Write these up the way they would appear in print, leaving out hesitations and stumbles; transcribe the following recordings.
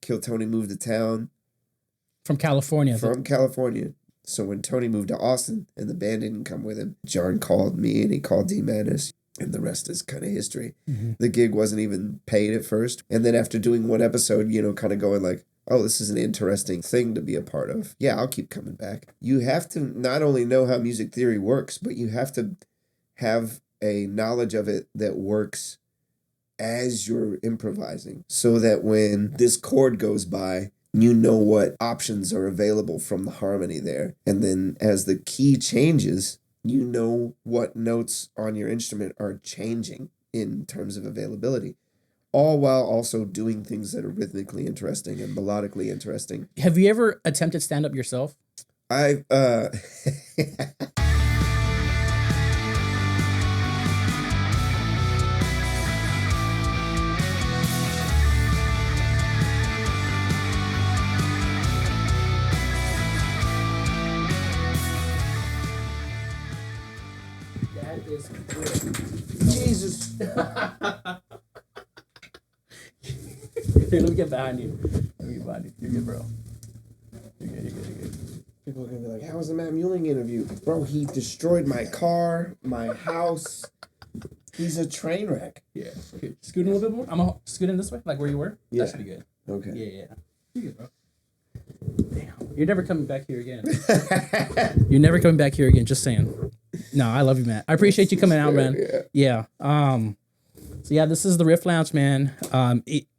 Kill Tony moved to town. From California. So when Tony moved to Austin and the band didn't come with him, Jon called me and he called D-Madness. And the rest is kind of history. Mm-hmm. The gig wasn't even paid at first. And then after doing one episode, kind of going like, oh, this is an interesting thing to be a part of. Yeah, I'll keep coming back. You have to not only know how music theory works, but you have to have a knowledge of it that works as you're improvising. So that when this chord goes by, you know what options are available from the harmony there. And then as the key changes, you know what notes on your instrument are changing in terms of availability, all while also doing things that are rhythmically interesting and melodically interesting. Have you ever attempted stand-up yourself? I've Jesus. Here, let me get behind you. You're good, bro. You're good. People are going to be like, how was the Matt Muehling interview? Bro, he destroyed my car, my house. He's a train wreck. Yeah. Okay. Scoot in a little bit more. I'm going to scoot in this way, like where you were. Yeah. That should be good. Okay. Yeah. You're good, bro. Damn. You're never coming back here again. You're never coming back here again, just saying. No, I love you, man. I appreciate you coming out, man. Yeah. So yeah, this is the Riff Lounge, man.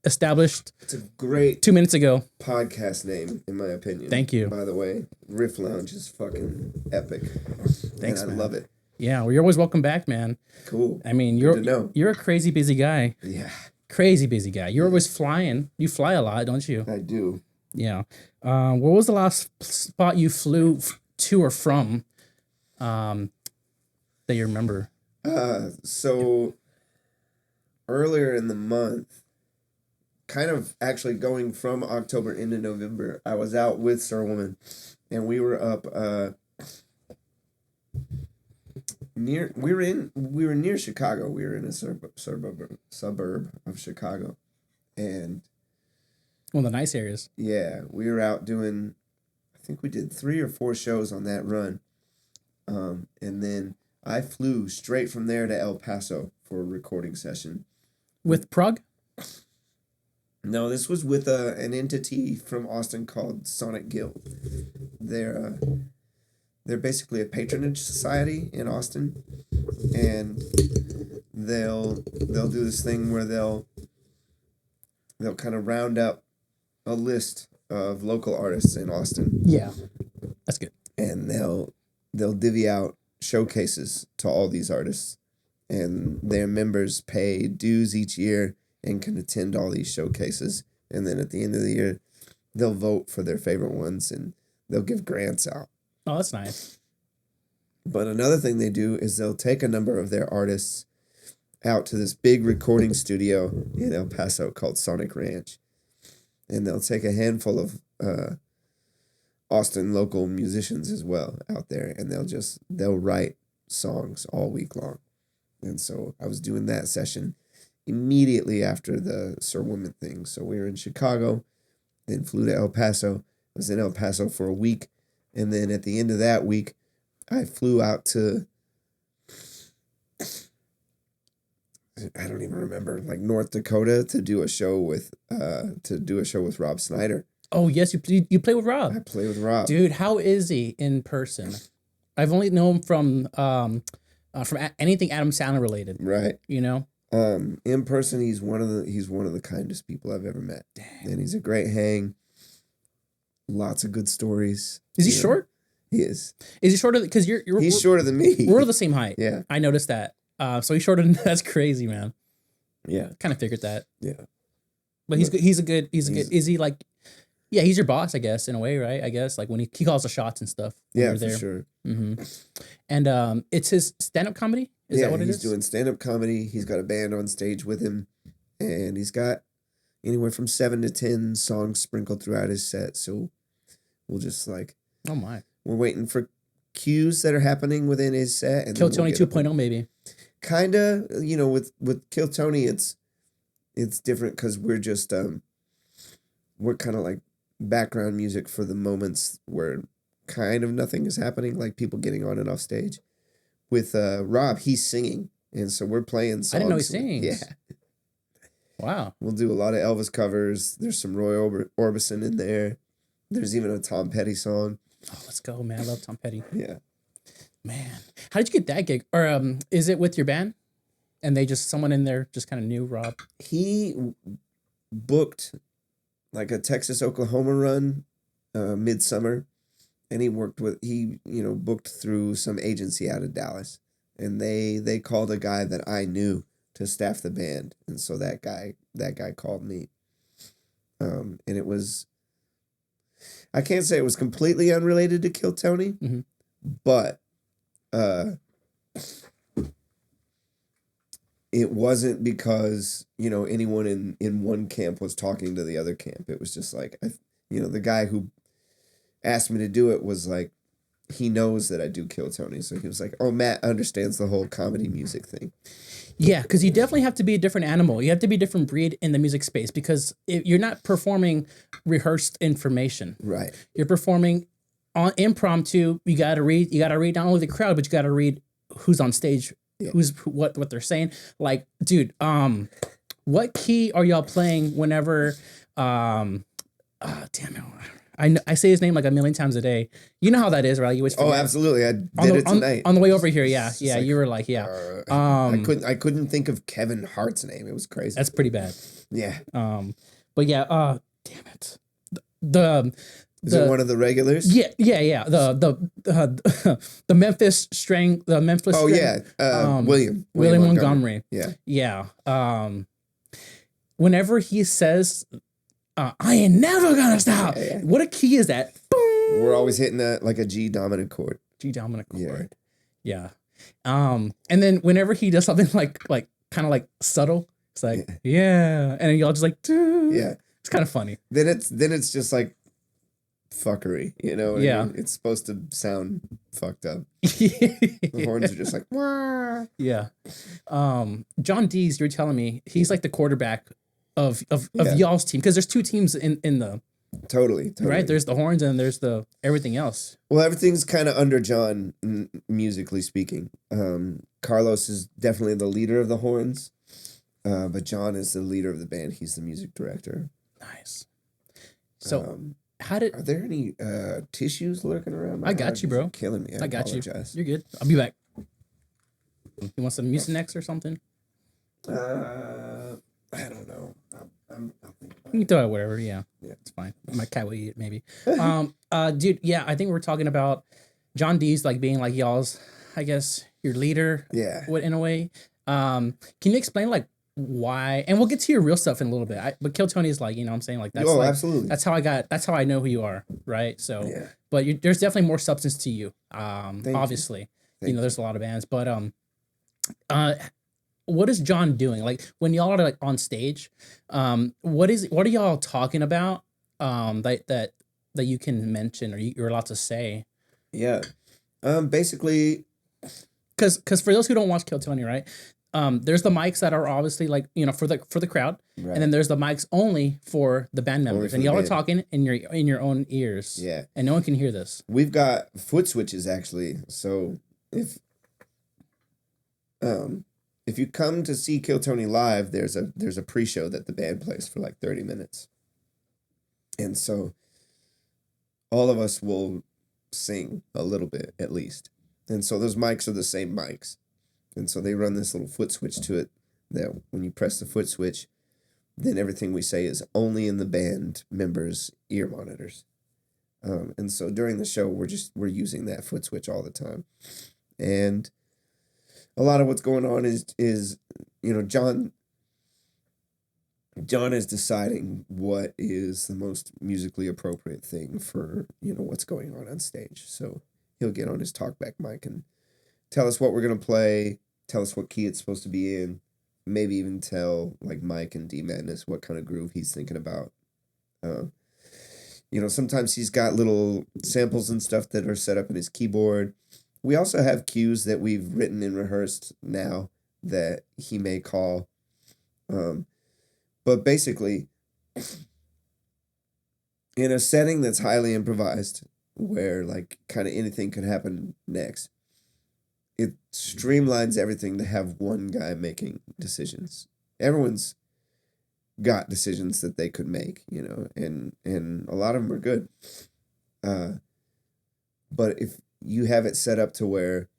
Established. It's a great 2 minutes ago podcast name, in my opinion. Thank you. By the way, Riff Lounge is fucking epic. Thanks, man. Man. I love it. Yeah, well, you're always welcome back, man. Cool. I mean, you're a crazy busy guy. Yeah. Crazy busy guy. You're always flying. You fly a lot, don't you? I do. Yeah. What was the last spot you flew to or from that you remember? So earlier in the month, kind of actually going from October into November, I was out with SØRENSEN, and we were up we were near Chicago. We were in a suburb of Chicago, and one of the nice areas. Yeah, we were out doing, I think we did 3 or 4 shows on that run, and then I flew straight from there to El Paso for a recording session. With Prog? No, this was with an entity from Austin called Sonic Guild. They're basically a patronage society in Austin, and they'll do this thing where they'll kind of round up a list of local artists in Austin. Yeah, that's good. And they'll divvy out showcases to all these artists, and their members pay dues each year and can attend all these showcases. And then at the end of the year, they'll vote for their favorite ones, and they'll give grants out. Oh, that's nice. But another thing they do is they'll take a number of their artists out to this big recording studio in El Paso called Sonic Ranch. And they'll take a handful of Austin local musicians as well out there, and they'll write songs all week long. And so I was doing that session immediately after the SØRENSEN thing. So we were in Chicago, then flew to El Paso. I was in El Paso for a week, and then at the end of that week, I flew out to, I don't even remember, like North Dakota to do a show with Rob Schneider. Oh yes, you play with Rob. I play with Rob. Dude, how is he in person? I've only known him from anything Adam Sandler related. Right. You know. In person, he's one of the kindest people I've ever met. Damn. And he's a great hang. Lots of good stories. Is he short? He is. Is he shorter? Because he's shorter than me. We're the same height. Yeah. I noticed that. So he's shorter than that's crazy, man. Yeah. Kind of figured that. Yeah. But he's good. He's a good. Is he like? Yeah, he's your boss, I guess, in a way, right? I guess like when he calls the shots and stuff. Yeah, for sure. Mm-hmm. And it's his stand-up comedy. Is that what it is? He's doing stand-up comedy. He's got a band on stage with him, and he's got anywhere from 7 to 10 songs sprinkled throughout his set. So we'll just like, oh my, we're waiting for cues that are happening within his set. And Kill Tony 2.0, maybe. Kinda, with Kill Tony, it's different because we're just we're kind of like background music for the moments where kind of nothing is happening, like people getting on and off stage. With Rob, he's singing, and so we're playing songs. I didn't know he sings. Yeah. Wow. We'll do a lot of Elvis covers. There's some Roy Orbison in there. There's even a Tom Petty song. Oh, let's go, man. I love Tom Petty. Yeah. Man. How did you get that gig? Or is it with your band? And they just, someone in there just kind of knew Rob? He booked like a Texas, Oklahoma run midsummer. And he booked through some agency out of Dallas. And they called a guy that I knew to staff the band. And so that guy called me. And it was, I can't say it was completely unrelated to Kill Tony, mm-hmm. but it wasn't because, anyone in one camp was talking to the other camp. It was just like, the guy who asked me to do it was like, he knows that I do Kill Tony. So he was like, oh, Matt understands the whole comedy music thing. Yeah, because you definitely have to be a different animal. You have to be a different breed in the music space because you're not performing rehearsed information. Right. You're performing on impromptu. You got to read not only the crowd, but you got to read who's on stage, what they're saying. Like, dude, what key are y'all playing whenever damn it. I say his name like a million times a day. You know how that is, right? You always forget. Oh, absolutely. I did it tonight. On the way over here, yeah. Yeah, like, you were like, yeah. I couldn't think of Kevin Hart's name. It was crazy. That's pretty bad. Yeah. But yeah, damn it. Is it one of the regulars? Yeah. The Memphis string, Oh, yeah. William Montgomery. Yeah. Yeah. Whenever he says, I ain't never gonna stop. Yeah. What a key is that? Boom. We're always hitting like a G dominant chord. G dominant chord. Yeah. And then whenever he does something like kind of like subtle, it's like, yeah. And then y'all just like, yeah. It's kind of funny. Then it's just like fuckery, Yeah. I mean? It's supposed to sound fucked up. The horns are just like, wah. Yeah. Jon Deas, you're telling me he's like the quarterback of y'all's team, because there's two teams in the totally right. There's the horns and there's the everything else. Well, everything's kind of under Jon, musically speaking. Carlos is definitely the leader of the horns, but Jon is the leader of the band. He's the music director. Nice. So are there any tissues lurking around? I got you, bro. Killing me. I got you. You're good. I'll be back. You want some Mucinex or something? I don't know. I'll think about you can throw it whatever. Yeah, it's fine. My cat will eat it maybe. Dude, yeah, I think we're talking about Jon Deas like being like y'all's, I guess, your leader. Yeah. In a way. Can you explain like why? And we'll get to your real stuff in a little bit. But Kill Tony is like, you know what I'm saying? Like that's absolutely. That's how I know who you are, right? So yeah. But there's definitely more substance to you. Obviously. You know, there's a lot of bands. But what is Jon doing? Like when y'all are like on stage, what are y'all talking about? That you can mention or you're allowed to say. Yeah. Basically, because for those who don't watch Kill Tony, right? There's the mics that are obviously like, for the crowd, right. And then there's the mics only for the band members, and y'all are talking in your own ears. Yeah. And no one can hear this. We've got foot switches actually. So if you come to see Kill Tony live, there's a pre-show that the band plays for like 30 minutes. And so all of us will sing a little bit at least. And so those mics are the same mics. And so they run this little foot switch to it that when you press the foot switch, then everything we say is only in the band members' ear monitors. And so during the show, we're using that foot switch all the time. And a lot of what's going on is Jon is deciding what is the most musically appropriate thing for, what's going on stage. So he'll get on his talkback mic and tell us what we're going to play, tell us what key it's supposed to be in, maybe even tell like Mike and D Madness what kind of groove he's thinking about. Sometimes he's got little samples and stuff that are set up in his keyboard. We also have cues that we've written and rehearsed now that he may call. But basically, in a setting that's highly improvised, where like kind of anything could happen next, it streamlines everything to have one guy making decisions. Everyone's got decisions that they could make, you know, and a lot of them are good. But if you have it set up to where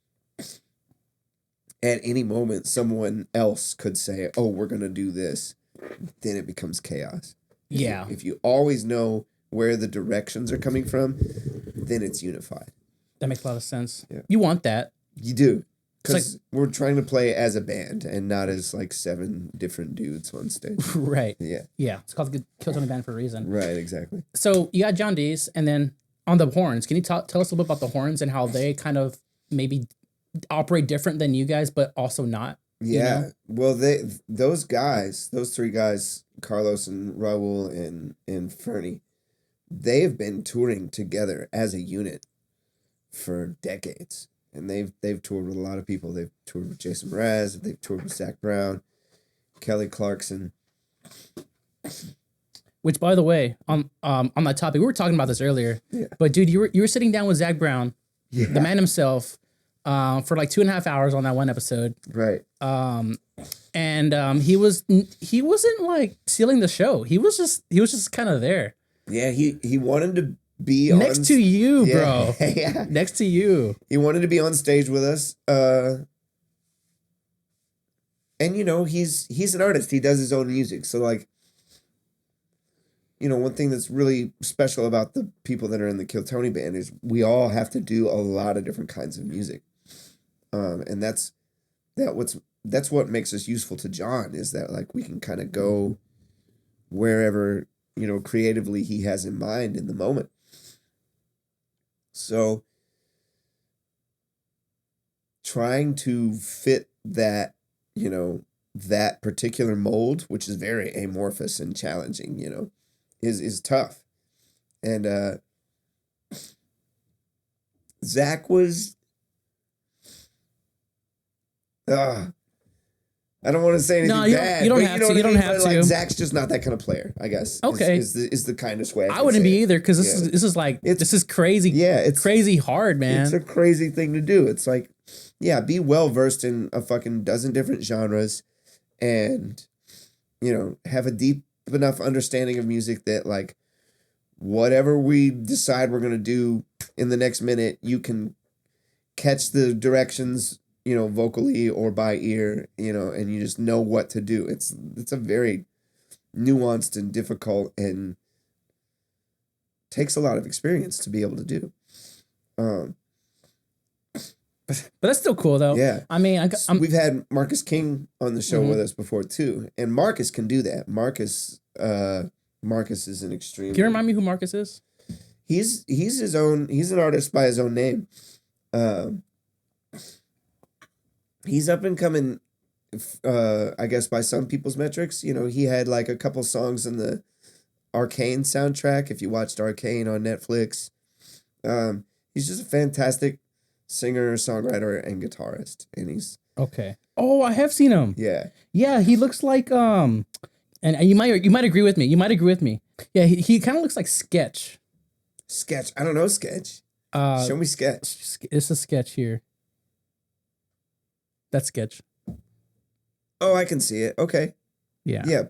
at any moment someone else could say, "Oh, we're gonna do this," then it becomes chaos. If you always know where the directions are coming from, then it's unified. That makes a lot of sense. Yeah. You want that. You do. Because we're trying to play as a band and not as like 7 different dudes on stage. Right. Yeah. Yeah. It's called the Kill Tony Band for a reason. Right, exactly. So you got Jon Deas, and then on the horns, can you tell us a little bit about the horns and how they kind of maybe operate different than you guys, but also not? Yeah. You know? Well, those 3 guys, Carlos and Raul and Fernie, they've been touring together as a unit for decades. And they've toured with a lot of people. They've toured with Jason Mraz. They've toured with Zach Brown, Kelly Clarkson. Which, by the way, on that topic, we were talking about this earlier. Yeah. But dude, you were sitting down with Zach Brown, the man himself, for like 2.5 hours on that one episode. Right. And he wasn't like stealing the show. He was just kind of there. Yeah. He wanted to be next to you, bro. Yeah. Next to you. He wanted to be on stage with us. And you know, he's an artist. He does his own music. So like, you know, one thing that's really special about the people that are in the Kill Tony band is we all have to do a lot of different kinds of music. And that's what makes us useful to Jon, is that like we can kind of go wherever, you know, creatively he has in mind in the moment. So trying to fit that, you know, that particular mold, which is very amorphous and challenging, you know, is tough. And Zach was I don't want to say anything bad. You don't have to. You don't have to. Like, Zach's just not that kind of player, I guess. Okay. Is the kindest way. I wouldn't be either, because this is crazy. Yeah, it's crazy hard, man. It's a crazy thing to do. It's like, yeah, be well versed in a fucking dozen different genres, and you know, have a deep enough understanding of music that like whatever we decide we're gonna do in the next minute, you can catch the directions, you know, vocally or by ear, you know, and you just know what to do. It's a very nuanced and difficult and takes a lot of experience to be able to do. But that's still cool though. Yeah. I mean, we've had Marcus King on the show with us before too, and Marcus can do that. Marcus is an extreme. Can you remind me who Marcus is? He's an artist by his own name. He's up and coming, I guess by some people's metrics. You know, he had like a couple songs in the Arcane soundtrack, if you watched Arcane on Netflix. He's just a fantastic singer, songwriter, and guitarist. And he's... Okay. Oh, I have seen him. Yeah. Yeah, he looks like, and you might agree with me. Yeah, he kind of looks like Sketch. Sketch? I don't know Sketch. Show me Sketch. It's a Sketch here. That's Sketch. Oh, I can see it. Okay. Yeah. Yeah.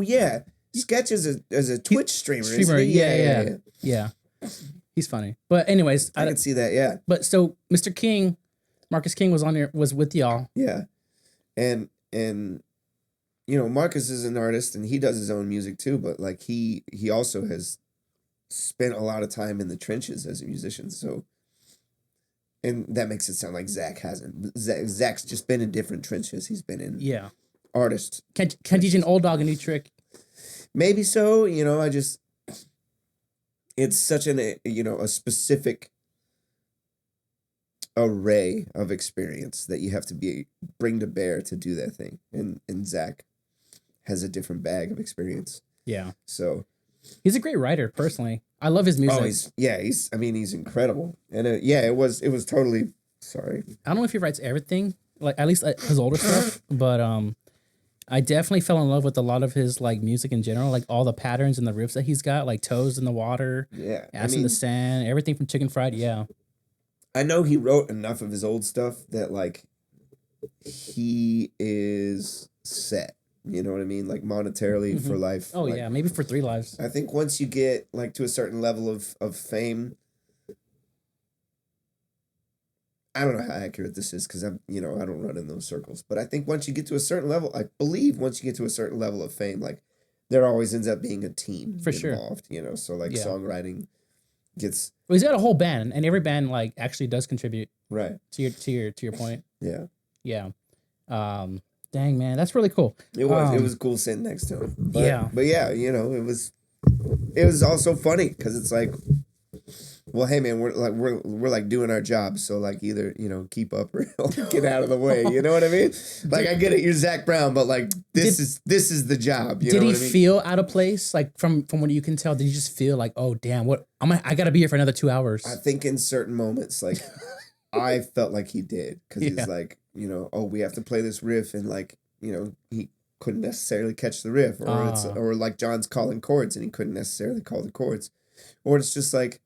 Yeah. Sketch is a Twitch streamer. Isn't he? Yeah. He's funny. But anyways, I can see that. Yeah. But so Mr. King, Marcus King was with y'all. Yeah. And you know, Marcus is an artist and he does his own music too, but like he also has spent a lot of time in the trenches as a musician. So, and that makes it sound like Zach hasn't. Zach's just been in different trenches. He's been in artists. Can't teach an old dog a new trick. Maybe so. You know, it's such a specific array of experience that you have to bring to bear to do that thing. And Zach has a different bag of experience. Yeah. So he's a great writer, personally. I love his music. He's incredible. And it was totally, sorry. I don't know if he writes everything, like at least his older stuff, but I definitely fell in love with a lot of his like music in general, like all the patterns and the riffs that he's got, like Toes in the Water, Yeah, Ass in the Sand, everything from Chicken Fried. Yeah, I know he wrote enough of his old stuff that like he is set. You know what I mean? Like monetarily for life. Oh like, yeah, maybe for 3 lives. I think once you get like to a certain level of fame, I don't know how accurate this is because I don't run in those circles. But I think once you get to a certain level, I believe once you get to a certain level of fame, like there always ends up being a team For sure. involved. So like songwriting gets Well, he's got a whole band, and every band like actually does contribute right to your point. Yeah. Yeah. Dang man, that's really cool. It was cool sitting next to him. But yeah, it was also funny because it's like, well, hey man, we're like doing our job, so like either keep up or get out of the way. You know what I mean? Like I get it, you're Zach Brown, but like this is the job. Did he feel out of place? Like from what you can tell, did you just feel like, oh damn, I got to be here for another 2 hours? I think in certain moments, like I felt like he did because he's like, oh, we have to play this riff, and like he couldn't necessarily catch the riff, or like John's calling chords and he couldn't necessarily call the chords, or it's just like,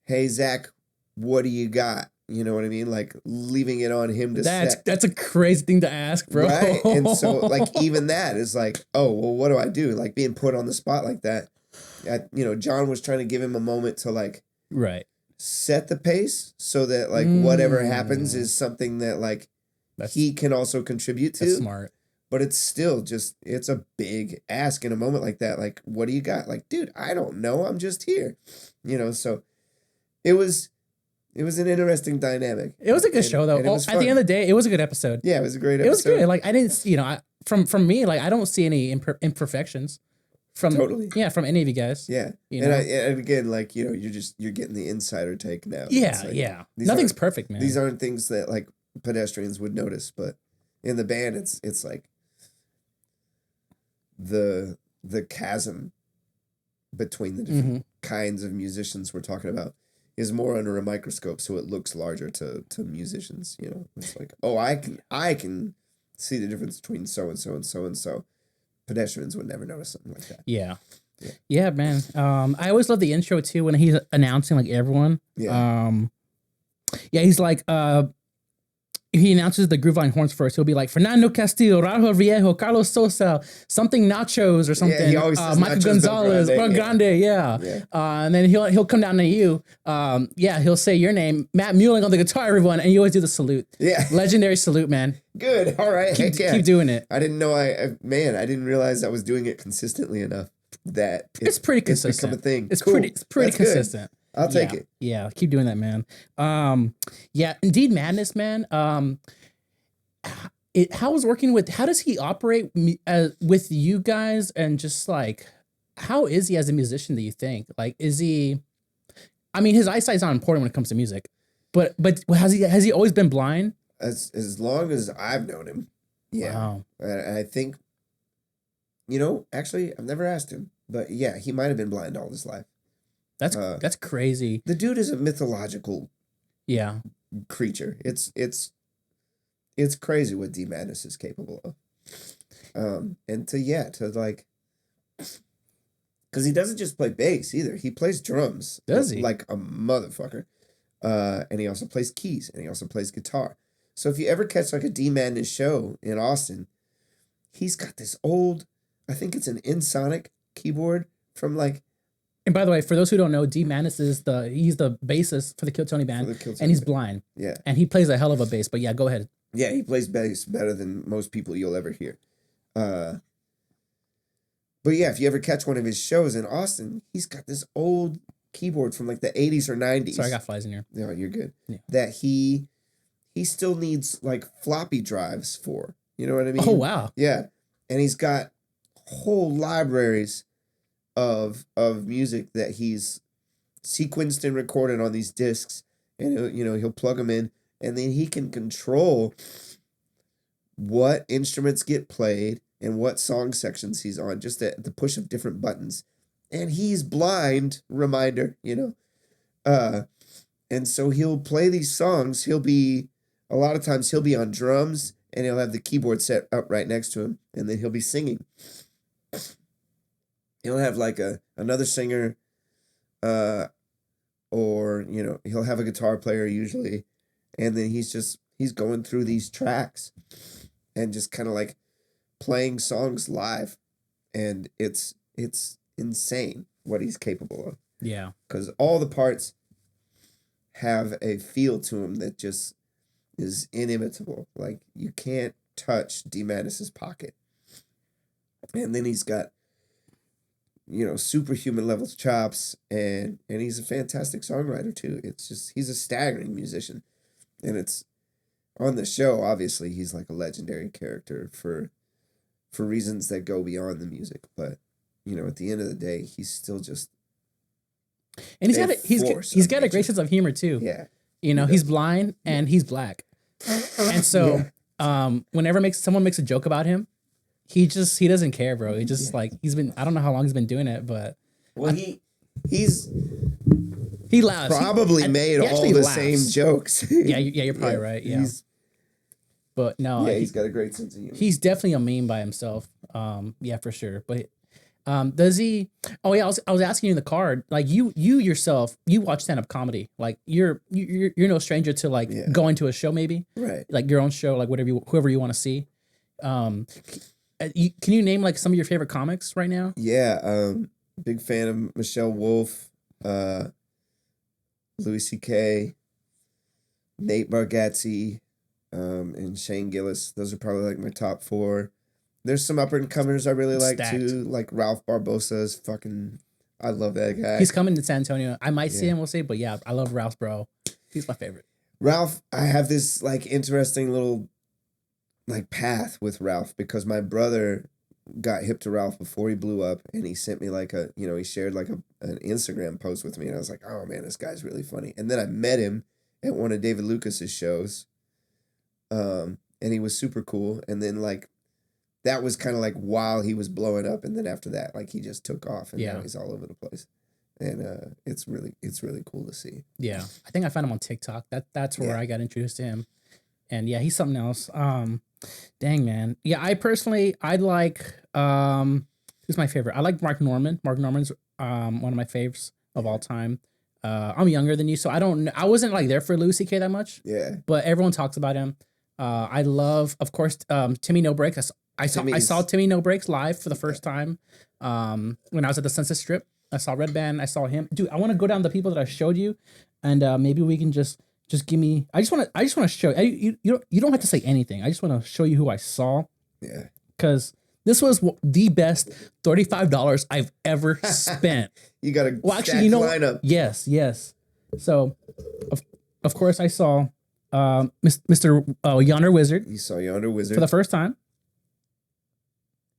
hey, Zach, what do you got? You know what I mean? Like leaving it on him to That's a crazy thing to ask, bro. Right? And so like even that is like, oh, well, what do I do? Like being put on the spot like that. John was trying to give him a moment to like set the pace so that like whatever happens is something that like he can also contribute to. That's smart. But it's still it's a big ask in a moment like that. Like, what do you got? Like, dude, I don't know. I'm just here. So it was an interesting dynamic. It was a good show, though. At the end of the day, it was a good episode. Yeah, it was a great episode. It was good. Like, I didn't, from me, like, I don't see any imperfections from any of you guys. Yeah. And again, like, you're getting the insider take now. Yeah, like, nothing's perfect, man. These aren't things that, like, pedestrians would notice, but in the band, it's like the chasm between the different kinds of musicians we're talking about is more under a microscope, so it looks larger to musicians. It's like, oh, I can see the difference between so and so and so and so. Pedestrians would never notice something like that. Yeah, man. I always love the intro too when he's announcing like everyone. He's like he announces the Grooveline Horns first. He'll be like Fernando Castillo, Raul Viejo, Carlos Sosa, something Nachos or something. Yeah, he always says Michael Nachos Gonzalez, Grande, and then he'll come down to you. He'll say your name, Matt Muehling on the guitar, everyone, and you always do the salute. Yeah, legendary salute, man. Good, all right, keep doing it. I didn't know I didn't realize I was doing it consistently enough that it's pretty consistent. It's become a thing. It's cool. pretty consistent. Good. I'll take it. Yeah, keep doing that, man. Indeed Madness, man. How does he operate with you guys, and just like, how is he as a musician, do you think? Like, is he, I mean, his eyesight's not important when it comes to music, but has he always been blind? As long as I've known him. Yeah. Wow. I think, actually, I've never asked him, but yeah, he might have been blind all his life. That's crazy. The dude is a mythological creature. It's crazy what D Madness is capable of. And to like, because he doesn't just play bass either. He plays drums. Does he? Like a motherfucker. And he also plays keys, and he also plays guitar. So if you ever catch like a D Madness show in Austin, he's got this old, I think it's an Ensoniq keyboard from like. And by the way, for those who don't know, D Madness he's the bassist for the Kill Tony band, and he's blind. Yeah. And he plays a hell of a bass, but yeah, go ahead. Yeah, he plays bass better than most people you'll ever hear. But yeah, if you ever catch one of his shows in Austin, he's got this old keyboard from like the 80s or 90s. Sorry, I got flies in here. No, you're good. Yeah. That he still needs like floppy drives for. You know what I mean? Oh, wow. Yeah. And he's got whole libraries of music that he's sequenced and recorded on these discs, and he'll plug them in, and then he can control what instruments get played and what song sections he's on, just at the push of different buttons. And he's blind, reminder, and so he'll play these songs. A lot of times he'll be on drums and he'll have the keyboard set up right next to him, and then he'll be singing. He'll have like another singer, or he'll have a guitar player usually, and then he's going through these tracks, and just kind of like playing songs live, and it's insane what he's capable of. Yeah, because all the parts have a feel to them that just is inimitable. Like you can't touch D Mattis's pocket, and then he's got superhuman levels chops, and he's a fantastic songwriter too. It's just he's a staggering musician, and it's on the show. Obviously, he's like a legendary character for reasons that go beyond the music. But at the end of the day, he's still just and he's got a great sense of humor too. Yeah, he's blind and he's black, and so whenever someone makes a joke about him, he doesn't care, bro. He just like I don't know how long he's been doing it, but he laughs. Probably made all the laughs. same jokes. You're probably right. Yeah, but no, he's got a great sense of humor. He's definitely a meme by himself. Yeah, for sure. But does he? Oh yeah, I was asking you in the card. Like you yourself, you watch stand up comedy. Like you're no stranger to like going to a show, maybe right? Like your own show, like whoever you want to see. Can you name like some of your favorite comics right now? Yeah, big fan of Michelle Wolf, Louis C.K., Nate Bargatze, and Shane Gillis. Those are probably like my top 4. There's some up and comers I really like too, like Ralph Barbosa is fucking. I love that guy. He's coming to San Antonio. I might see him. We'll see. But yeah, I love Ralph, bro. He's my favorite. Ralph, I have this like interesting little like path with Ralph because my brother got hip to Ralph before he blew up, and he sent me like he shared like an Instagram post with me, and I was like, oh man, this guy's really funny. And then I met him at one of David Lucas's shows, and he was super cool. And then like that was kind of like while he was blowing up, and then after that, like he just took off, and now he's all over the place. And it's really cool to see. Yeah, I think I found him on TikTok. That's where I got introduced to him, and yeah, he's something else. Dang man, yeah. I like who's my favorite? I like Mark Norman. Mark Norman's one of my faves of all time. I'm younger than you, so I don't know. I wasn't like there for Louis C.K. that much. Yeah, but everyone talks about him. I love, of course, Timmy No Breaks. I saw Timmy No Breaks live for the first time when I was at the Sunset Strip. I saw Red Band. I saw him. Dude, I want to go down the people that I showed you, and maybe we can just give me. I just want to show you. You don't have to say anything. I just want to show you who I saw. Yeah. Because this was the best $35 I've ever spent. You got a lineup. Yes. So, of course, I saw Mr. Yonder Wizard. You saw Yonder Wizard for the first time.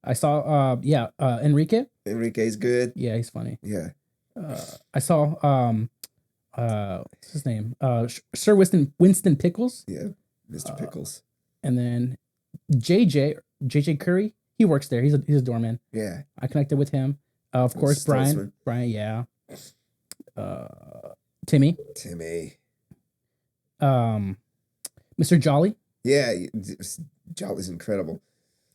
I saw Enrique. Enrique's good. Yeah, he's funny. Yeah. I saw what's his name? Sir Winston Pickles. Yeah, Mr. Pickles. And then JJ Curry. He works there. He's a doorman. Yeah. I connected with him. Of course, Brian, yeah. Timmy. Mr. Jolly. Yeah, Jolly's incredible.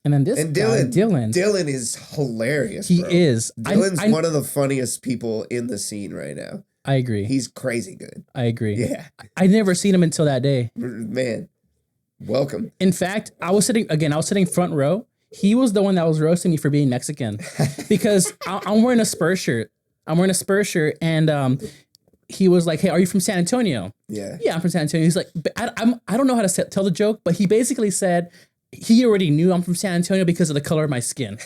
And then this guy, Dylan. Dylan is hilarious. He is. Dylan's one of the funniest people in the scene right now. I agree. He's crazy good. I agree. Yeah. I'd never seen him until that day. Man, welcome. In fact, I was sitting front row. He was the one that was roasting me for being Mexican because I'm wearing a Spurs shirt. And he was like, "Hey, are you from San Antonio?" Yeah. Yeah, I'm from San Antonio. He's like, I don't know how to tell the joke, but he basically said he already knew I'm from San Antonio because of the color of my skin.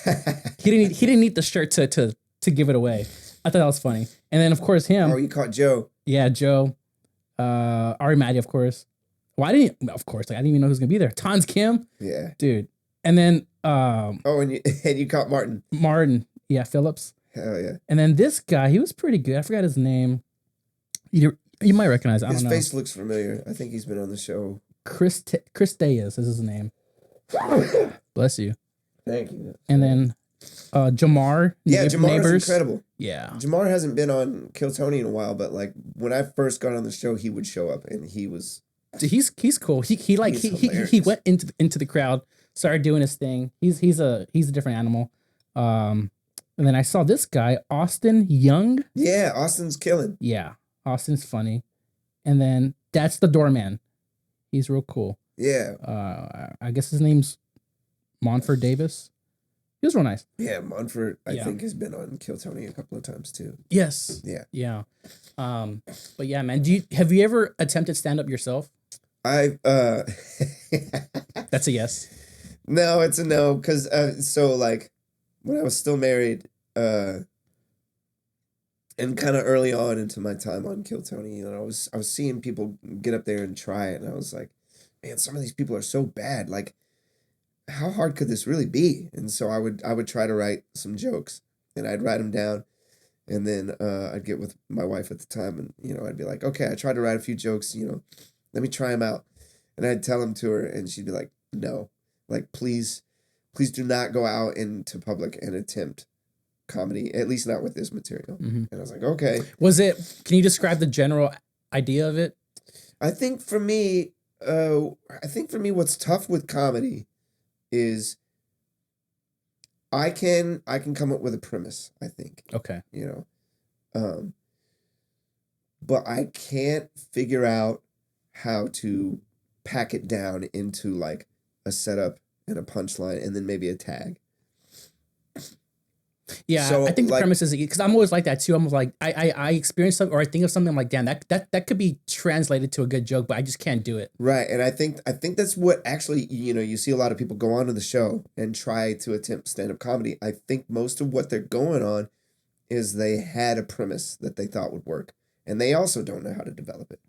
He didn't need the shirt to give it away. I thought that was funny. And then of course him. Oh, you caught Joe. Yeah, Joe. Ari Matty, of course. Well, I didn't even know who was gonna be there. Tons Kim. Yeah. Dude. And then and you caught Martin. Martin. Yeah, Phillips. Hell yeah. And then this guy, he was pretty good. I forgot his name. You might recognize it. I don't know. His face looks familiar. I think he's been on the show. Chris Deas is his name. Bless you. Thank you. And then Jamar. Jamar's incredible. Yeah. Jamar hasn't been on Kill Tony in a while, but like when I first got on the show, he would show up and he was He's cool. He like he went into the crowd, started doing his thing. He's a different animal. And then I saw this guy, Austin Young. Yeah, Austin's killing. Yeah, Austin's funny. And then that's the doorman. He's real cool. Yeah. I guess his name's Monfort Davis. He was real nice. Yeah, Monfort, I think, has been on Kill Tony a couple of times too. Yes. Yeah. Yeah. But yeah, man, have you ever attempted stand up yourself? That's a yes. No, it's a no, because so like when I was still married, and kind of early on into my time on Kill Tony, I was seeing people get up there and try it, and I was like, man, some of these people are so bad. Like, how hard could this really be? And so I would try to write some jokes, and I'd write them down, and then I'd get with my wife at the time, and I'd be like, okay, I tried to write a few jokes, let me try them out, and I'd tell them to her, and she'd be like, no, like please do not go out into public and attempt comedy, at least not with this material. Mm-hmm. And I was like, okay. Can you describe the general idea of it? I think for me, what's tough with comedy is I can come up with a premise, I think. Okay. But I can't figure out how to pack it down into like a setup and a punchline and then maybe a tag. Yeah, so, I think the premise is, because I'm always like that too. I'm like, I experience something, or I think of something, I'm like, damn, that could be translated to a good joke, but I just can't do it. Right, and I think that's what actually, you see a lot of people go onto the show and try to attempt stand-up comedy. I think most of what they're going on is they had a premise that they thought would work, and they also don't know how to develop it.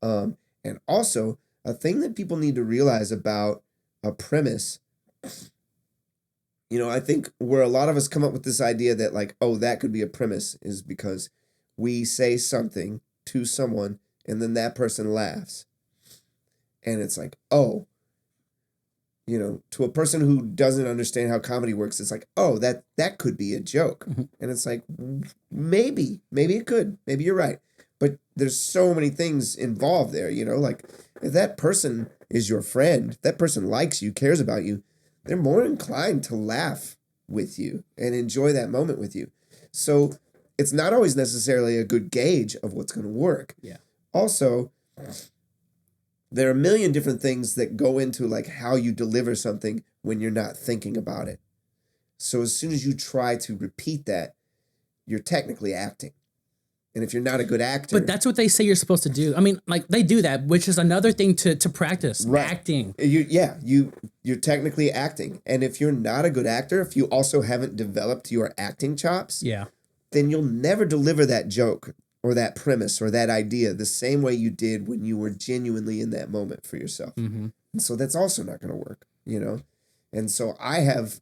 And also, a thing that people need to realize about a premise, I think where a lot of us come up with this idea that like, oh, that could be a premise, is because we say something to someone and then that person laughs. And it's like, oh, to a person who doesn't understand how comedy works, it's like, oh, that could be a joke. Mm-hmm. And it's like, maybe it could. Maybe you're right. But there's so many things involved there, like if that person is your friend, that person likes you, cares about you, they're more inclined to laugh with you and enjoy that moment with you. So it's not always necessarily a good gauge of what's going to work. Yeah. Also, there are a million different things that go into like how you deliver something when you're not thinking about it. So as soon as you try to repeat that, you're technically acting. And if you're not a good actor... But that's what they say you're supposed to do. I mean, like, they do that, which is another thing to practice. Right. Acting. You're technically acting. And if you're not a good actor, if you also haven't developed your acting chops... Yeah. Then you'll never deliver that joke or that premise or that idea the same way you did when you were genuinely in that moment for yourself. Mm-hmm. And so that's also not going to work, And so I have...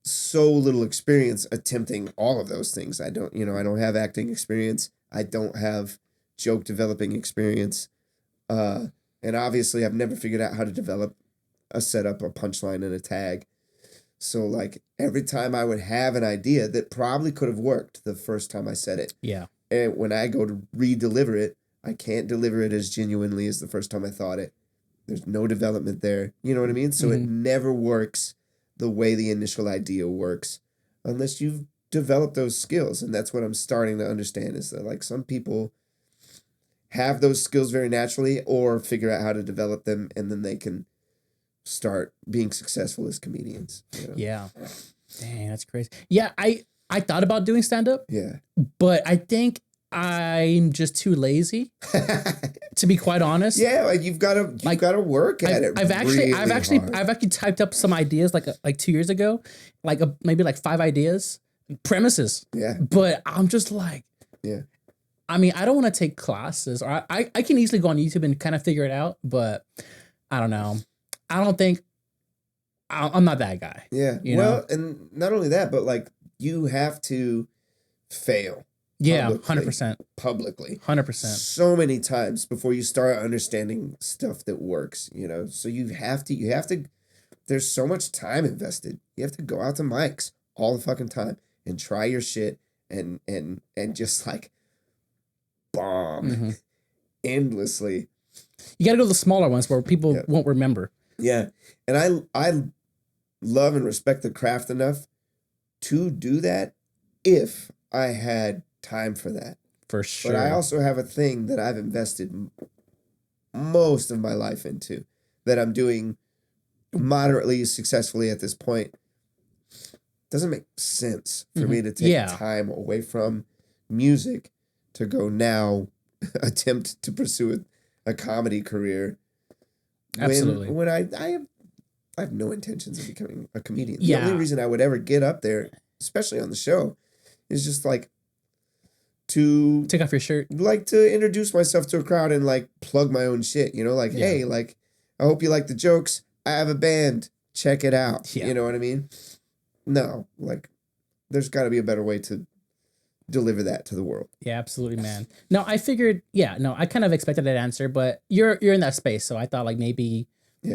so little experience attempting all of those things. I don't have acting experience. I don't have joke developing experience. And obviously I've never figured out how to develop a setup, a punchline, and a tag. So like every time I would have an idea that probably could have worked the first time I said it. Yeah. And when I go to re-deliver it, I can't deliver it as genuinely as the first time I thought it. There's no development there. You know what I mean? So It never works the way the initial idea works unless you've developed those skills. And that's what I'm starting to understand, is that like some people have those skills very naturally or figure out how to develop them, and then they can start being successful as comedians. Yeah. Dang, that's crazy. Yeah, I thought about doing stand-up. Yeah. But I think I'm just too lazy, to be quite honest. Yeah, like you've got to work at it. I've actually typed up some ideas like 2 years ago, maybe 5 ideas, premises. Yeah. But I'm just like, yeah. I mean, I don't want to take classes, or I can easily go on YouTube and kind of figure it out, but I don't know. I don't think I'm not that guy. Yeah. Well, and not only that, but like you have to fail. Yeah, 100%. Publicly. 100%. So many times before you start understanding stuff that works, So you have to, there's so much time invested. You have to go out to mics all the fucking time and try your shit and just like bomb endlessly. You got to go to the smaller ones where people won't remember. Yeah. And I love and respect the craft enough to do that if I had time for that. For sure. But I also have a thing that I've invested most of my life into that I'm doing moderately successfully at this point. Doesn't make sense for me to take time away from music to go now attempt to pursue a comedy career. Absolutely. When I have no intentions of becoming a comedian. Yeah. The only reason I would ever get up there, especially on the show, is just like to take off your shirt, like to introduce myself to a crowd and like plug my own shit, you know, like, hey, like, I hope you like the jokes. I have a band. Check it out. You know what I mean? No, like, there's got to be a better way to deliver that to the world. Yeah, absolutely, man. No, I figured, I kind of expected that answer, but you're in that space, so I thought like maybe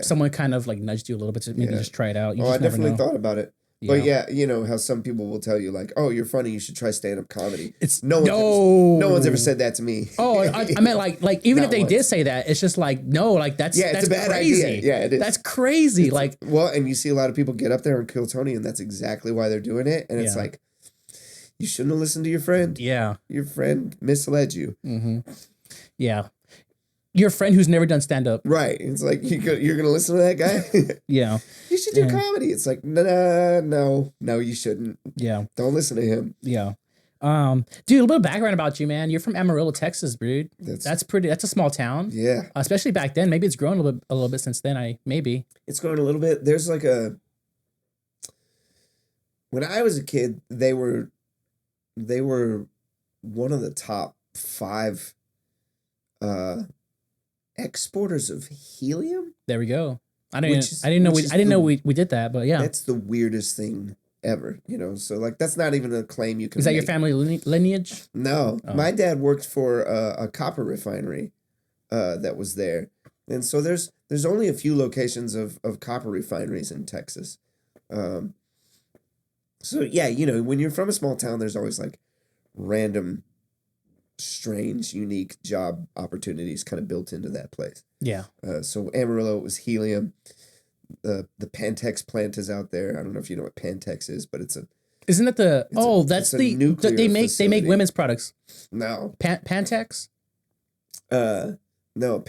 someone kind of like nudged you a little bit to maybe just try it out. I definitely thought about it. But you know how some people will tell you like, oh, you're funny, you should try stand-up comedy. No one's ever said that to me. Oh, I meant like even if they did say that, it's just like, no, like that's it's a bad crazy. Idea. Yeah, it is. That's crazy. And you see a lot of people get up there and kill Tony, and that's exactly why they're doing it. And it's like, you shouldn't have listened to your friend. Yeah. Your friend misled you. Mm-hmm. Yeah. Your friend who's never done stand-up. Right. It's like, you're going to listen to that guy? Yeah. You should do comedy. It's like, no, you shouldn't. Yeah. Don't listen to him. Yeah. Dude, a little bit of background about you, man. You're from Amarillo, Texas, dude. That's a small town. Yeah. Especially back then. Maybe it's grown a little bit since then. Maybe. It's grown a little bit. There's like when I was a kid, they were one of the top 5 exporters of helium. There we go. I didn't know we did that, but yeah. That's the weirdest thing ever, you know. So like that's not even a claim you can Is that make. your family lineage? No. Oh. My dad worked for a copper refinery that was there. And so there's only a few locations of copper refineries in Texas. So yeah, you know, when you're from a small town, there's always like random strange, unique job opportunities kind of built into that place. Yeah. So Amarillo was helium. The Pantex plant is out there. I don't know if you know what Pantex is, but isn't it that's the nuclear they make women's products. No. Pantex? No,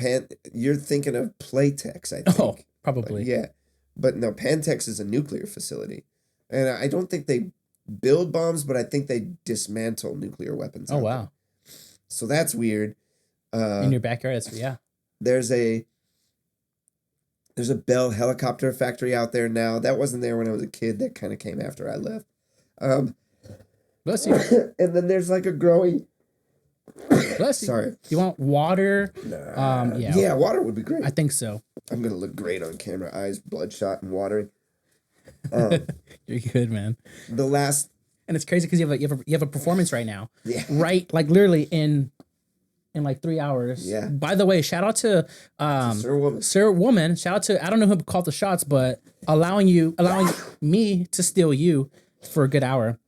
you're thinking of Playtex, I think. Oh, probably. But no, Pantex is a nuclear facility. And I don't think they build bombs, but I think they dismantle nuclear weapons. Oh, wow. So that's weird. In your backyard, There's a Bell helicopter factory out there now. That wasn't there when I was a kid. That kind of came after I left. Bless you. And then there's like a growing. Bless you. Sorry. You want water? Yeah, water would be great. I think so. I'm gonna look great on camera. Eyes bloodshot and watering. You're good, man. And it's crazy because you have a performance right now. Yeah. Right, like literally in like 3 hours. Yeah. By the way, shout out to Sir Woman. Shout out to, I don't know who called the shots, but allowing me to steal you for a good hour.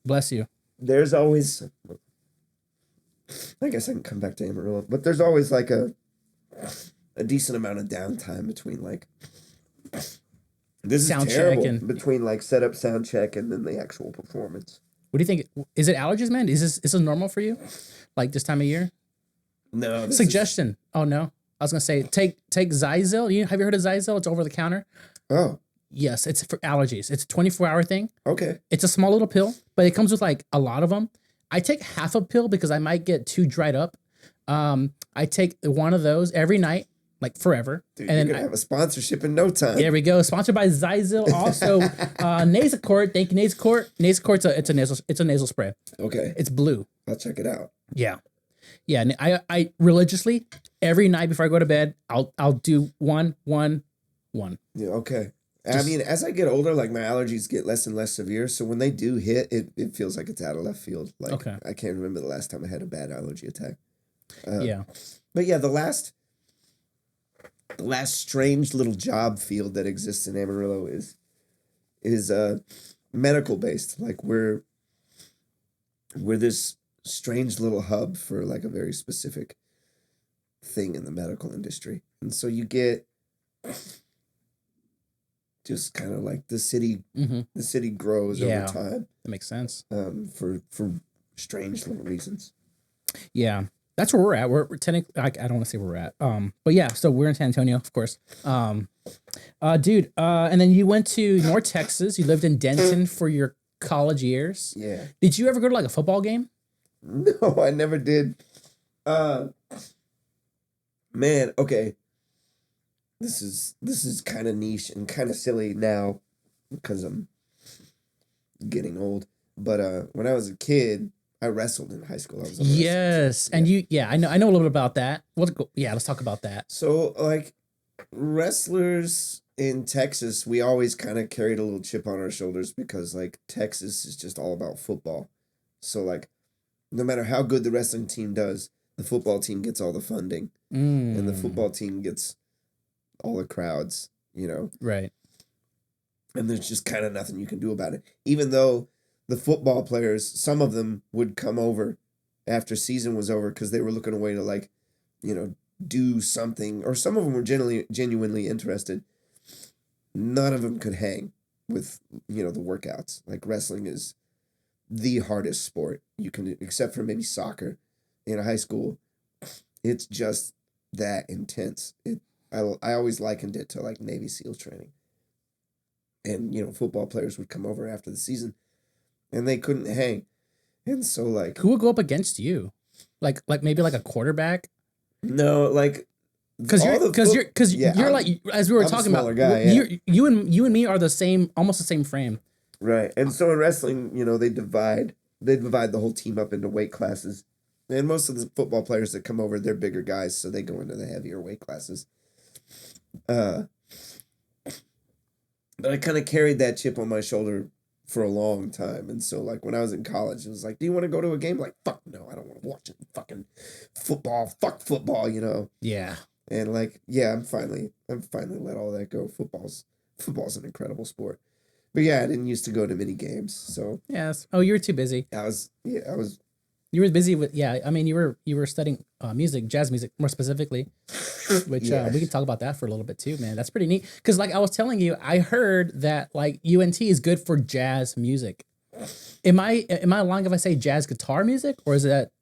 Bless you. There's always, I guess I can come back to Amarillo, but there's always like a decent amount of downtime between like. This sound is terrible. check between like setup, sound check, and then the actual performance. What do you think? Is it allergies, man? Is this normal for you? Like this time of year? No. Suggestion. Oh no. I was gonna say take Zyzil. Have you heard of Zyzil? It's over the counter. Oh. Yes, it's for allergies. It's a 24-hour thing. Okay. It's a small little pill, but it comes with like a lot of them. I take half a pill because I might get too dried up. I take one of those every night. Like forever. Dude, and you're going to have a sponsorship in no time. There we go. Sponsored by Zyzil. Also, Nasacort. Thank you, Nasacort. Nasacort's it's a nasal spray. Okay. It's blue. I'll check it out. Yeah. Yeah. And I religiously, every night before I go to bed, I'll do one. Yeah, okay. I mean, as I get older, like my allergies get less and less severe. So when they do hit, it feels like it's out of left field. Like I can't remember the last time I had a bad allergy attack. Yeah. But yeah, the last strange little job field that exists in Amarillo is medical based. Like we're this strange little hub for like a very specific thing in the medical industry. And so you get just kind of like the city grows over time. That makes sense. For strange little reasons. Yeah. That's where we're at. We're technically, I don't want to say where we're at. But yeah, so we're in San Antonio, of course. Dude, and then you went to North Texas. You lived in Denton for your college years. Yeah. Did you ever go to like a football game? No, I never did. Man, okay. This is kind of niche and kind of silly now because I'm getting old. But when I was a kid, I wrestled in high school. I was yes, and I know a little bit about that. Let's talk about that. So like wrestlers in Texas, we always kind of carried a little chip on our shoulders because like Texas is just all about football. So like no matter how good the wrestling team does, the football team gets all the funding, and the football team gets all the crowds. Right? And there's just kind of nothing you can do about it, even though the football players, some of them would come over after season was over because they were looking away to like, do something, or some of them were genuinely interested. None of them could hang with, the workouts. Like wrestling is the hardest sport you can, except for maybe soccer in high school. It's just that intense. I always likened it to like Navy SEAL training. And, football players would come over after the season and they couldn't hang. And so like, who would go up against you? Like maybe like a quarterback? No, like because you're like, as we were talking about, guy, you and me are the same, almost the same frame. Right. And so in wrestling, they divide the whole team up into weight classes. And most of the football players that come over, they're bigger guys, so they go into the heavier weight classes. But I kind of carried that chip on my shoulder for a long time. And so like when I was in college, it was like, do you want to go to a game? Like, fuck no, I don't want to watch it. Fucking football, fuck football, Yeah. And like, yeah, I'm finally let all that go. Football's an incredible sport. But yeah, I didn't used to go to many games. So yes. Oh, you were too busy. You were busy with, I mean, you were studying music, jazz music more specifically, which we can talk about that for a little bit too, man. That's pretty neat. Because like I was telling you, I heard that like UNT is good for jazz music. Am I lying if I say jazz guitar music, or is it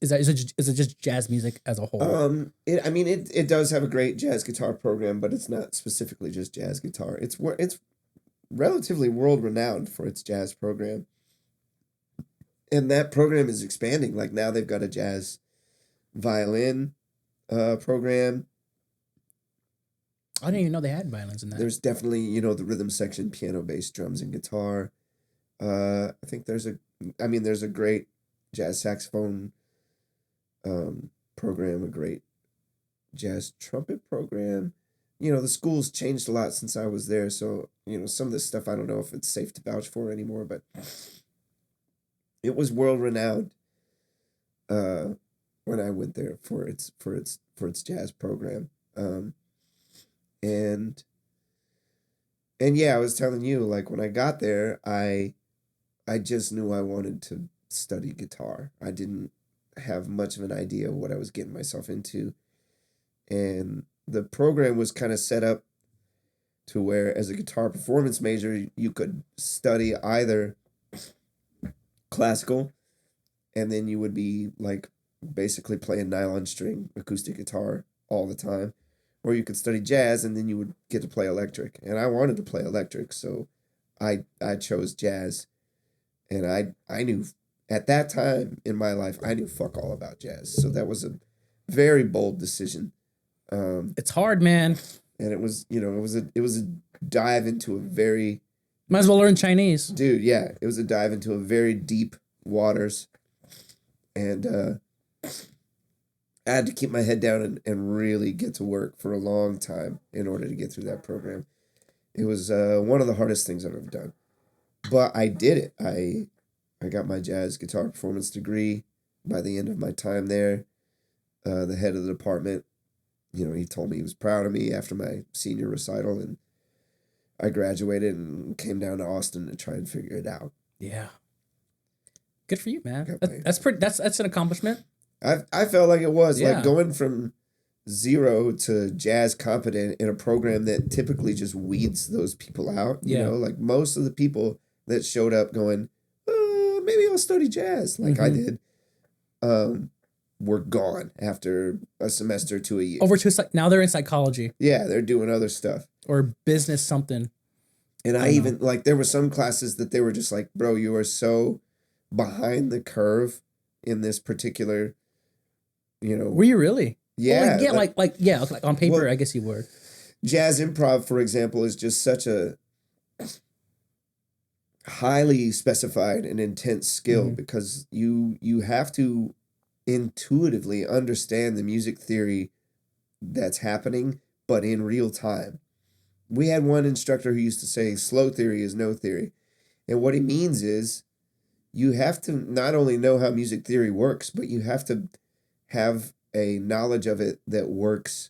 just jazz music as a whole? It does have a great jazz guitar program, but it's not specifically just jazz guitar. It's relatively world renowned for its jazz program. And that program is expanding. Like now they've got a jazz violin program. I didn't even know they had violins in that. There's definitely, the rhythm section, piano, bass, drums, and guitar. I think there's a great jazz saxophone program, a great jazz trumpet program. The school's changed a lot since I was there. So, some of this stuff, I don't know if it's safe to vouch for anymore, but it was world renowned when I went there for its jazz program. And yeah, I was telling you, like when I got there, I just knew I wanted to study guitar. I didn't have much of an idea of what I was getting myself into. And the program was kind of set up to where as a guitar performance major, you could study either classical, and then you would be like basically playing nylon string acoustic guitar all the time, or you could study jazz and then you would get to play electric. And I wanted to play electric, so I chose jazz. And I knew at that time in my life, I knew fuck all about jazz. So that was a very bold decision. It's hard, man. And it was a dive into a very... Might as well learn Chinese. Dude, yeah. It was a dive into a very deep waters. And I had to keep my head down and really get to work for a long time in order to get through that program. It was one of the hardest things I've ever done. But I did it. I got my jazz guitar performance degree by the end of my time there. The head of the department, he told me he was proud of me after my senior recital, and I graduated and came down to Austin to try and figure it out. Yeah. Good for you, man. That's an accomplishment. I felt like it was like going from zero to jazz competent in a program that typically just weeds those people out. You know, like most of the people that showed up going, maybe I'll study jazz like I did, were gone after a semester to a year. Over to now they're in psychology. Yeah, they're doing other stuff. Or business something. And I even, like, there were some classes that they were just like, bro, you are so behind the curve in this particular, you know. Were you really? Yeah. Well, like on paper, I guess you were. Jazz improv, for example, is just such a highly specified and intense skill because you have to intuitively understand the music theory that's happening, but in real time. We had one instructor who used to say slow theory is no theory. And what he means is you have to not only know how music theory works, but you have to have a knowledge of it that works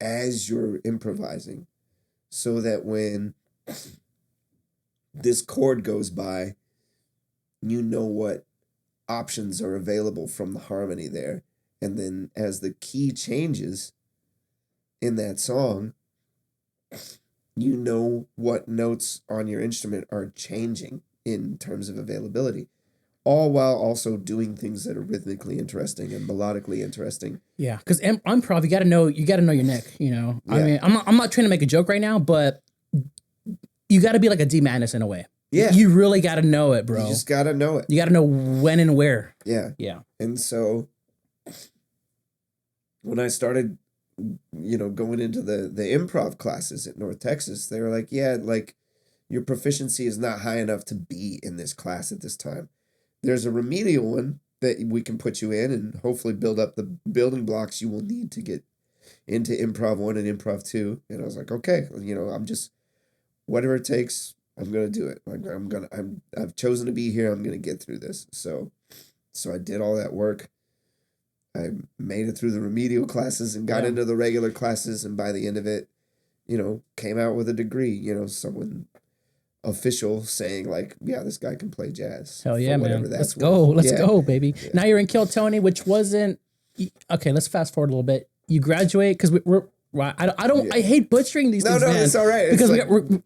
as you're improvising, so that when this chord goes by, you know what options are available from the harmony there. And then as the key changes in that song, you know what notes on your instrument are changing in terms of availability, all while also doing things that are rhythmically interesting and melodically interesting. Yeah, because improv, you got to know your neck. You know, I mean, I'm not trying to make a joke right now, but you got to be like a D Madness in a way. Yeah, you really got to know it, bro. You just got to know it. You got to know when and where. Yeah, yeah. And so when I started, going into the improv classes at North Texas, they were like, yeah, like your proficiency is not high enough to be in this class at this time. There's a remedial one that we can put you in and hopefully build up the building blocks you will need to get into improv 1 and improv 2. And I was like, okay, I'm just, whatever it takes, I'm going to do it. Like I've chosen to be here. I'm going to get through this. So I did all that work. I made it through the remedial classes and got into the regular classes. And by the end of it, came out with a degree, someone official saying like, yeah, this guy can play jazz. Hell yeah, man. Let's go. Let's go, baby. Yeah. Now you're in Kill Tony, which wasn't, okay, let's fast forward a little bit. You graduate, because we're I hate butchering these things, man. No, it's all right. Because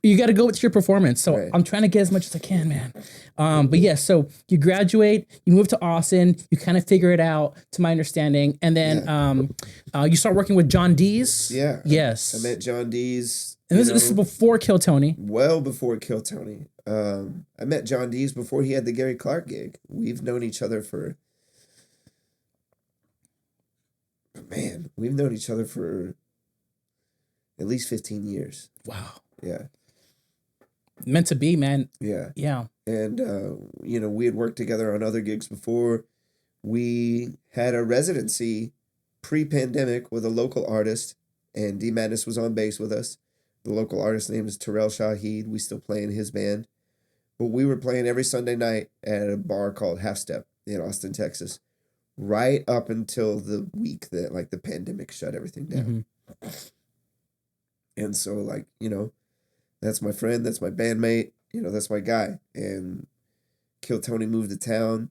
you got to go with your performance. So I'm trying to get as much as I can, man. But yeah, so you graduate, you move to Austin, you kind of figure it out, to my understanding. And then you start working with Jon Deas. Yeah. Yes. I met Jon Deas. And this is before Kill Tony. Well before Kill Tony. I met Jon Deas before he had the Gary Clark gig. We've known each other for... Man, we've known each other for... at least 15 years. Wow. Yeah. Meant to be, man. Yeah. Yeah. And, we had worked together on other gigs before. We had a residency pre-pandemic with a local artist, and D Madness was on bass with us. The local artist's name is Terrell Shaheed. We still play in his band. But we were playing every Sunday night at a bar called Half Step in Austin, Texas, right up until the week that, like, the pandemic shut everything down. Mm-hmm. And so, that's my friend, that's my bandmate, that's my guy. And Kill Tony moved to town.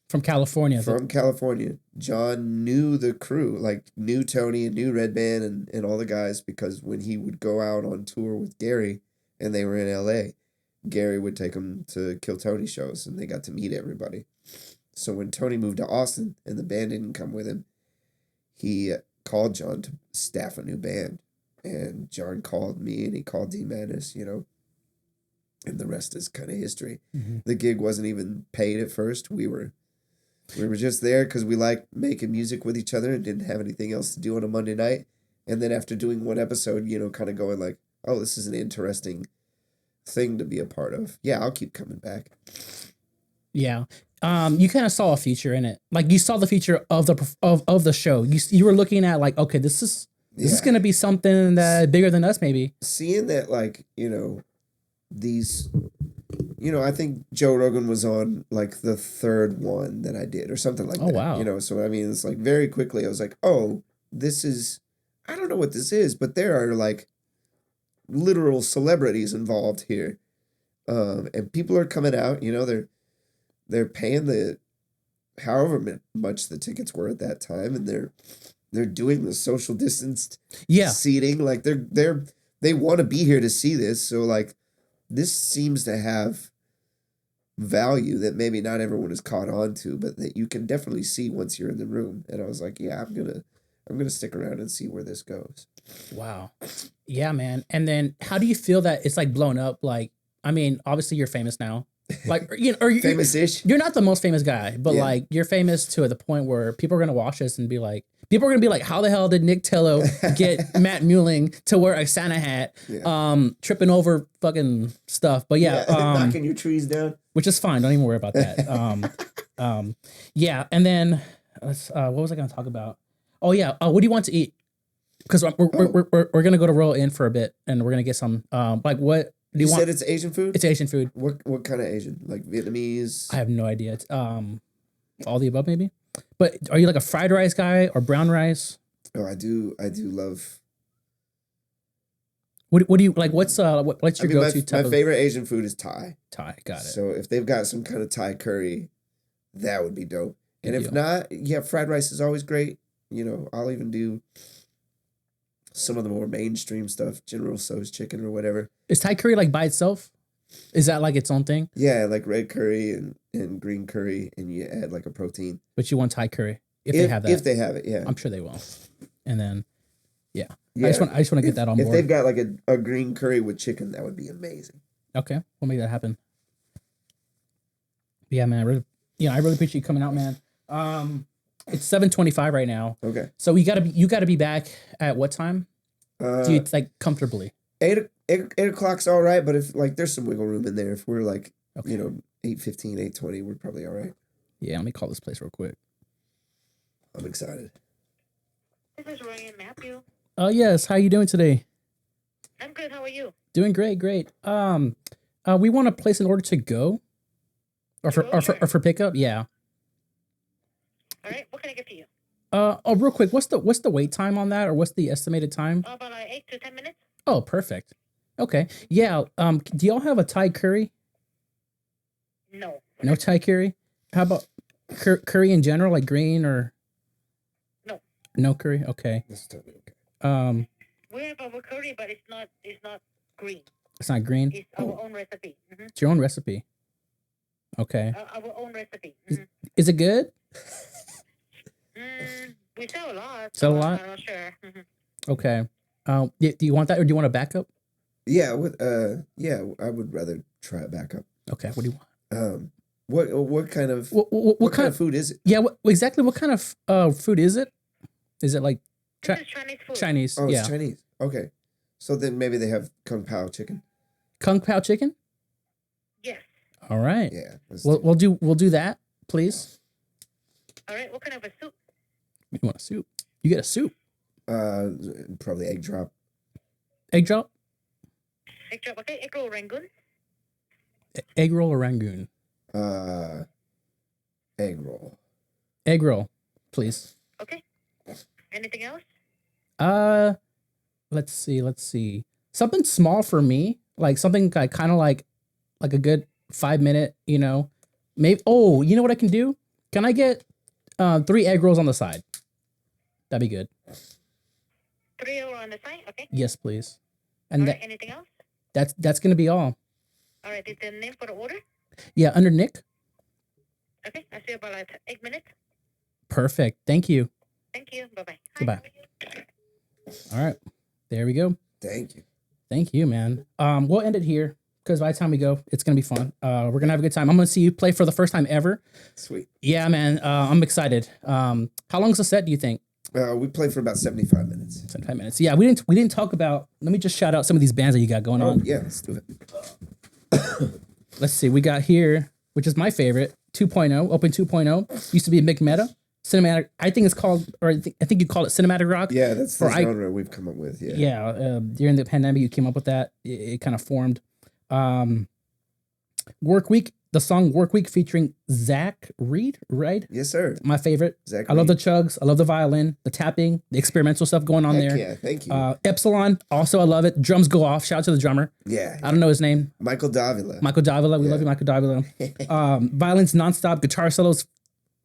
From California. California. Jon knew the crew, knew Tony and knew Red Band and all the guys, because when he would go out on tour with Gary and they were in LA, Gary would take them to Kill Tony shows and they got to meet everybody. So when Tony moved to Austin and the band didn't come with him, he called Jon to staff a new band. And Jon called me and he called D Madness, and the rest is kind of history. Mm-hmm. The gig wasn't even paid at first. We were just there because we liked making music with each other and didn't have anything else to do on a Monday night. And then after doing one episode, kind of going like, oh, this is an interesting thing to be a part of. Yeah, I'll keep coming back. Yeah. You kind of saw a future in it. Like, you saw the future of the show. You were looking at like, okay, this is going to be something that bigger than us, maybe. Seeing that, these, I think Joe Rogan was on like the third one that I did or something like that. Oh, wow. So I mean, it's like very quickly I was like, oh, this is, I don't know what this is, but there are like literal celebrities involved here. And people are coming out, they're paying however much the tickets were at that time, and they're they're doing the social distanced Yeah. seating. Like they want to be here to see this. So like this seems to have value that maybe not everyone is caught on to, but that you can definitely see once you're in the room. And I was like, yeah, I'm gonna stick around and see where this goes. Wow. Yeah, man. And then how do you feel that it's like blown up? Like, I mean, obviously you're famous now. Like, you know, or Famous-ish. You're not the most famous guy, but Yeah. like you're famous to the point where people are gonna watch this and be like, how the hell did Nick Tello get Matt Muehling to wear a Santa hat, tripping over fucking stuff? But yeah, knocking your trees down, which is fine. Don't even worry about that. Yeah. And then what was I gonna talk about? Oh yeah, what do you want to eat? Because we're gonna go to Royal Inn for a bit, and we're gonna get some like what. Do you want? said it's Asian food? It's Asian food. What kind of Asian? Like Vietnamese? I have no idea. It's all the above maybe. But are you like a fried rice guy or brown rice? Oh, I do love. What do you like? What's your go-to type? My favorite Asian food is Thai. Thai, got it. So if they've got some kind of Thai curry, that would be dope. And if not, yeah, fried rice is always great. You know, I'll even do some of the more mainstream stuff, General Tso's chicken or whatever. Is Thai curry like by itself? Is that like its own thing? Yeah, like red curry and green curry, and you add like a protein. But you want Thai curry if they have that. If they have it, yeah. I'm sure they will. And then, yeah. Yeah. I just want to get that on board. If they've got like a green curry with chicken, that would be amazing. Okay, we'll make that happen. Yeah, man. I really appreciate you coming out, man. It's 7:25 right now. Okay. So you gotta be back at what time? Do you like comfortably? 8 o'clock's all right, but if like there's some wiggle room in there, if we're like 8:15, 8:20, we're probably all right. Yeah, let me call this place real quick. I'm excited. This is Ryan Matthew. Oh yes, how you doing today? I'm good. How are you? Doing great. We want to place an order to go, or for pickup. Yeah. All right. What can I get for you? Real quick, what's the wait time on that, or what's the estimated time? About 8 to 10 minutes. Oh, perfect. Okay. Yeah. Do y'all have a Thai curry? No. No Thai curry. How about curry in general, like green or? No. No curry. Okay. That's totally okay. We have our curry, but it's not green. It's not green. It's our own recipe. Mm-hmm. It's your own recipe. Okay. Our own recipe. Mm-hmm. Is it good? We sell a lot. Sell a lot? I'm not sure. Mm-hmm. Okay. Do you want that, or do you want a backup? Yeah. I would rather try a backup. Okay. What do you want? What kind of what kind of food is it? Yeah. Exactly. What kind of food is it? Is it like This is Chinese food. Chinese? Oh, yeah. it's Chinese. Okay. So then maybe they have Kung Pao chicken. Kung Pao chicken. Yes. All right. Yeah. We'll do that, please. All right. What kind of a soup? You want a soup? You get a soup. Probably egg drop. Egg drop. Egg drop. Okay. Egg roll Rangoon. Egg roll or Rangoon? Egg roll. Egg roll, please. Okay. Anything else? Let's see. Something small for me, like something like kind of like a good 5-minute, maybe. Oh, you know what I can do? Can I get 3 egg rolls on the side? That'd be good. 3 over on the side. Okay. Yes, please. And All right. Anything else? that's gonna be all. All right. Is the name for the order? Yeah, under Nick. Okay. I see about 8 minutes. Perfect. Thank you. Thank you. Bye-bye. Goodbye. All right. There we go. Thank you. Thank you, man. We'll end it here because by the time we go, it's gonna be fun. We're gonna have a good time. I'm gonna see you play for the first time ever. Sweet. Yeah, man. I'm excited. How long's the set, do you think? We played for about 75 minutes. 75 minutes. Yeah, we didn't talk about. Let me just shout out some of these bands that you got going on. Yeah, let's do it. Let's see. We got here, which is my favorite, 2.0, Open 2.0. Used to be a big meta. Cinematic. I think it's called, or I think you call it cinematic rock. Yeah, that's the genre we've come up with. Yeah. Yeah. During the pandemic, you came up with that. It kind of formed. Work Week. The song Work Week featuring Zach Reed, right? Yes, sir. My favorite. Zach I love the Reed. chugs. I love the violin, the tapping, the experimental stuff going on Heck there. yeah, thank you. Epsilon, also I love it. Drums go off. Shout out to the drummer. Yeah. I don't know his name. Michael Davila. Michael Davila. We love you, Michael Davila. Violence nonstop. Guitar solos.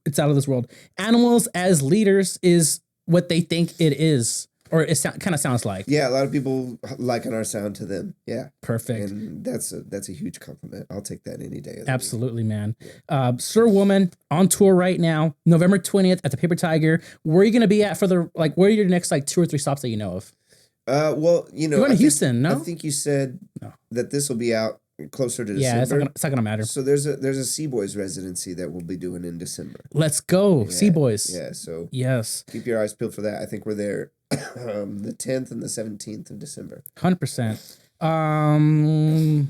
It's out of this world. Animals as leaders is what they think it is, or it kind of sounds like. Yeah, a lot of people liken our sound to them. Yeah, Perfect. and that's a huge compliment. I'll take that any day of the Absolutely, man. Sir Woman on tour right now, November 20th at the Paper Tiger. Where are you gonna be at for the where are your next 2 or 3 stops that you know of? Well, you know, You're going to Houston, no? I think you said that this will be out closer to Yeah, December. it's not gonna matter. So there's a Sea Boys residency that we'll be doing in December. Let's go, Sea Boys. Yeah, so yes, keep your eyes peeled for that. I think we're there the 10th and the 17th of December. 100%.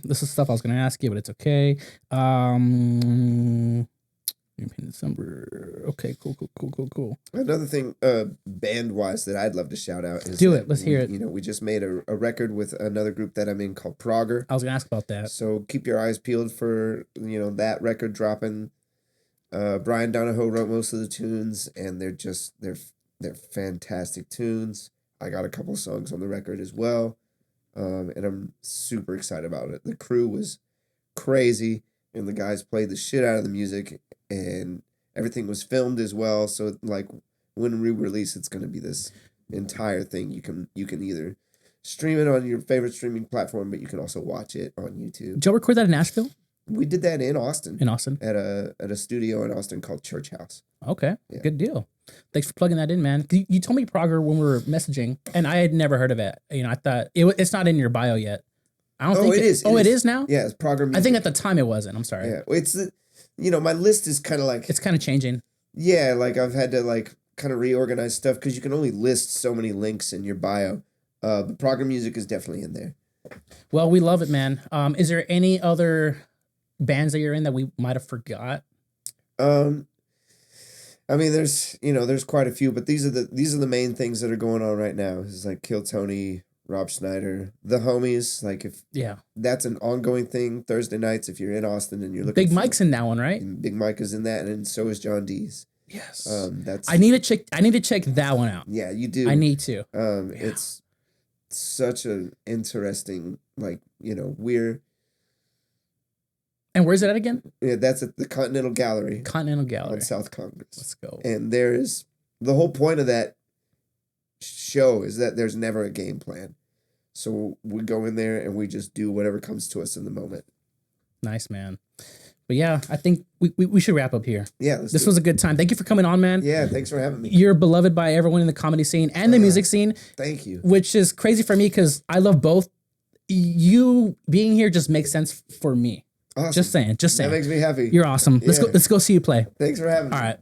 This is stuff I was gonna ask you, but it's okay. In December. Okay, cool. Another thing, band wise, that I'd love to shout out is Let's hear it. You know, we just made a record with another group that I'm in called Progger. I was gonna ask about that. So keep your eyes peeled for that record dropping. Brian Donahoe wrote most of the tunes, and they're fantastic tunes. I got a couple songs on the record as well, and I'm super excited about it. The crew was crazy, and the guys played the shit out of the music, and everything was filmed as well. So when we release, it's going to be this entire thing. You can either stream it on your favorite streaming platform, but you can also watch it on YouTube. Did y'all record that in Nashville? We did that in Austin. At a studio in Austin called Church House. Okay, good deal. Thanks for plugging that in, man. You told me Progger when we were messaging, and I had never heard of it. I thought it's not in your bio yet. I don't think it is. It is now? Yeah, it's Progger music. I think at the time it wasn't. I'm sorry. Yeah, it's my list is kind of it's kind of changing. Yeah, I've had to kind of reorganize stuff because you can only list so many links in your bio. But Progger music is definitely in there. Well, we love it, man. Is there any other bands that you're in that we might have forgot? I mean, there's quite a few, but these are the main things that are going on right now. It's Kill Tony, Rob Schneider, the homies. That's an ongoing thing. Thursday nights, if you're in Austin and you're looking, Big Mike's in that one, right? Big Mike is in that, and so is Jon Deas. Yes. I need to check that one out. Yeah, you do. I need to. It's such an interesting, we're. And where's it at again? Yeah, that's at the Continental Gallery. On South Congress. Let's go. And there's the whole point of that show is that there's never a game plan. So we go in there and we just do whatever comes to us in the moment. Nice, man. But yeah, I think we should wrap up here. Yeah. This was a good time. Thank you for coming on, man. Yeah, thanks for having me. You're beloved by everyone in the comedy scene and the music scene. Thank you. Which is crazy for me because I love both. You being here just makes sense for me. Awesome. Just saying. That makes me happy. You're awesome. Let's go see you play. Thanks for having me. All right.